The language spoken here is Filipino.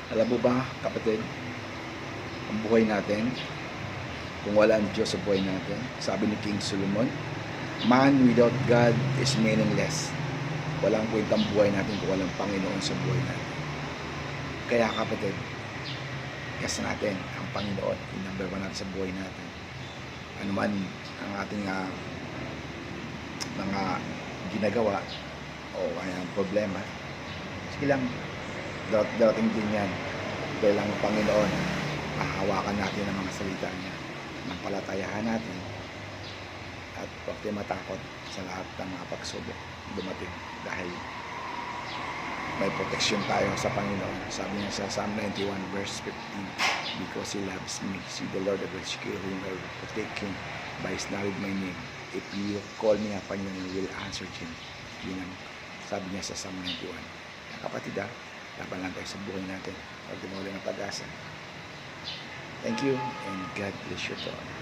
Alam mo ba, kapatid, ang buhay natin, kung wala ang Diyos sa buhay natin, sabi ni King Solomon, man without God is meaningless. Walang kwentang buhay natin kung walang Panginoon sa buhay natin. Kaya kapatid, kas natin ang Panginoon, yung number one natin sa buhay natin. Ano man ang ating mga ginagawa o kaya problema, sige lang, darating din yan. Dahil ang Panginoon, hahawakan natin ang mga salita niya, ng palatayahan natin, at huwag tayo matakot sa lahat ng mga pagsubok dumating dahil may proteksyon tayo sa Panginoon. Sabi niya sa Psalm 91 verse 15, because He loves me, see the Lord of rescue whom I will protect Him by His name my name. If you call me upon Him, I will answer Him. Yun ang sabi niya sa Psalm 91. Kaya kapatid, laban lang tayo sa buhay natin. Huwag din mawala ng pag-asa. Thank you and God bless you all.